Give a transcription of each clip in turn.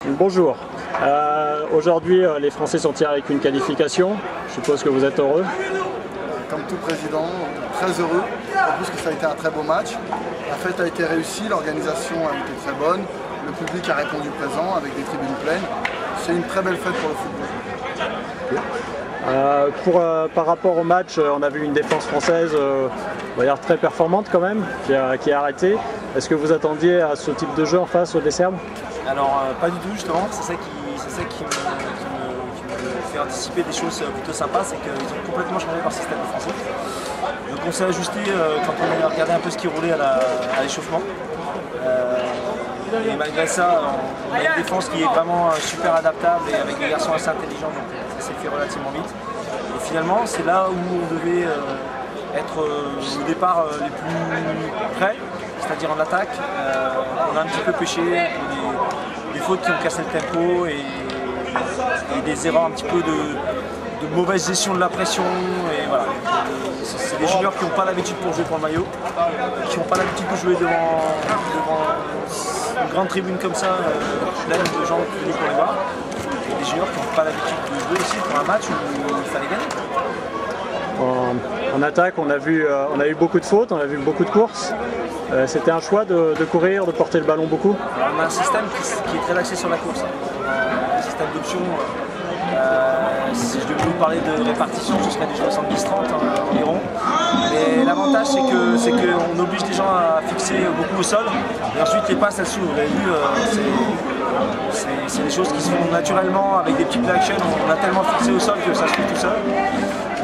Bonjour. Aujourd'hui, les Français sont tirés avec une qualification. Je suppose que vous êtes heureux. Comme tout président, très heureux. En plus que ça a été un très beau match. La fête a été réussie, l'organisation a été très bonne. Le public a répondu présent avec des tribunes pleines. C'est une très belle fête pour le football. Par rapport au match, on a vu une défense française on va dire très performante quand même, qui a arrêté. Est-ce que vous attendiez à ce type de jeu en face des Serbes? Alors pas du tout justement, c'est ça qui me fait anticiper des choses plutôt sympas, c'est qu'ils ont complètement changé leur système offensif. Donc on s'est ajusté quand on a regardé un peu ce qui roulait à l'échauffement. Et malgré ça, on a une défense qui est vraiment super adaptable et avec des garçons assez intelligents, donc ça s'est fait relativement vite. Et finalement, c'est là où on devait être au départ les plus près, c'est-à-dire en attaque. On a un petit peu pêché, des fautes qui ont cassé le tempo et des erreurs un petit peu de mauvaise gestion de la pression. Et voilà. C'est des juniors qui n'ont pas l'habitude pour jouer pour le maillot, qui n'ont pas l'habitude de jouer devant une grande tribune comme ça, pleine de gens qui viennent pour les voir. Et des juniors qui n'ont pas l'habitude de jouer aussi pour un match où il fallait gagner. En attaque, on a eu beaucoup de fautes, on a vu beaucoup de courses. C'était un choix de courir, de porter le ballon beaucoup? Alors, on a un système qui est très axé sur la course. Un système d'options. Si je devais vous parler de répartition, ce serait des 70-30 environ. Mais l'avantage, c'est qu'on oblige les gens à fixer beaucoup au sol. Et ensuite, les passes, elles s'ouvrent. Vous avez vu, c'est des choses qui se font naturellement avec des petits play action. On a tellement fixé au sol que ça se fait tout seul.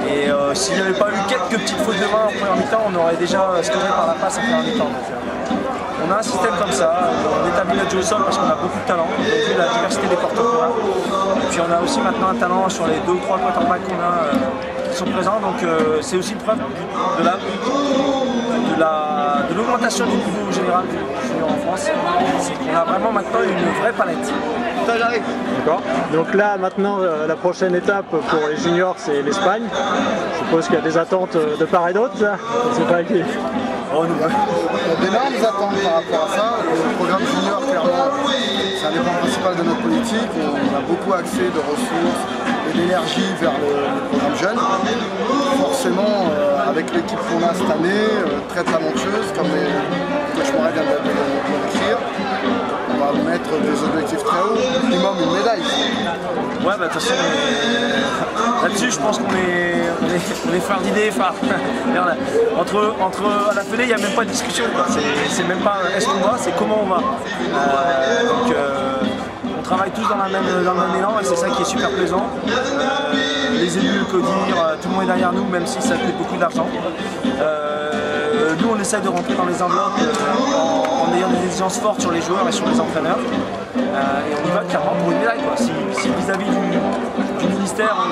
Et s'il n'y avait pas eu quelques petites fautes de main en première mi-temps, on aurait déjà scoré par la passe en première mi-temps. On a un système comme ça, on établit notre jeu au sol parce qu'on a beaucoup de talent, on a vu la diversité des porteurs qu'on a. Et puis on a aussi maintenant un talent sur les 2 ou 3 quarterbacks qu'on a qui sont présents, donc c'est aussi une preuve de l'augmentation du niveau général du junior en France. C'est qu'on a vraiment maintenant une vraie palette. D'accord. Donc là, maintenant, la prochaine étape pour les juniors, c'est l'Espagne. Je suppose qu'il y a des attentes de part et d'autre, ça? Je ne sais pas à qui. Oh, nous, il y a d'énormes attentes par rapport à ça. Le programme junior, clairement, c'est un des points principaux de notre politique. On a beaucoup accès de ressources et d'énergie vers le programme jeune. Forcément, avec l'équipe qu'on a cette année, très talentueuse, comme je m'aurais bien de l'écrire, on va mettre des objectifs très hauts, minimum une médaille. Ouais, bah de toute façon, là-dessus, je pense qu'on est frères d'idées. Entre à la Fédé, il n'y a même pas de discussion. C'est même pas est-ce qu'on va, c'est comment on va. On travaille tous dans le même élan et c'est ça qui est super plaisant. Les élus, le CODIR, tout le monde est derrière nous, même si ça coûte beaucoup d'argent. Nous, on essaie de rentrer dans les enveloppes en ayant des exigences fortes sur les joueurs et sur les entraîneurs. Et on y va clairement pour une médaille. Si vis-à-vis du ministère, on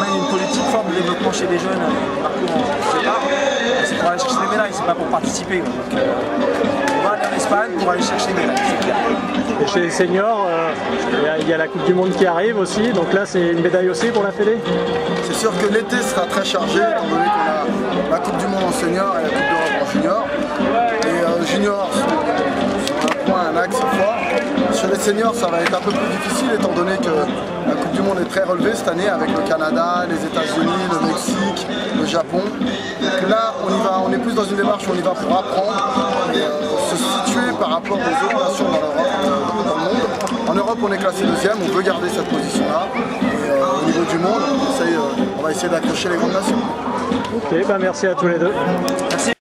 mène une politique forte de développement chez les jeunes, c'est pour aller chercher des médailles, c'est pas pour participer. Donc, on va aller en Espagne pour aller chercher des médailles, c'est clair. Et chez les seniors, il y a la Coupe du Monde qui arrive aussi, donc là c'est une médaille aussi pour la Fédé? C'est sûr que l'été sera très chargé, étant donné qu'on a la Coupe du Monde en senior et la Coupe d'Europe en junior. Et junior, c'est un axe fort. Chez les seniors, ça va être un peu plus difficile, étant donné que la Coupe du Monde est très relevée cette année avec le Canada, les États-Unis, le Mexique, le Japon. Donc là, on est plus dans une démarche où on y va pour apprendre et se situer par rapport aux autres nations dans le monde. En Europe, on est classé 2e, on veut garder cette position-là. Et au niveau du monde, on va essayer d'accrocher les grandes nations. Ok, bah merci à tous les deux. Merci.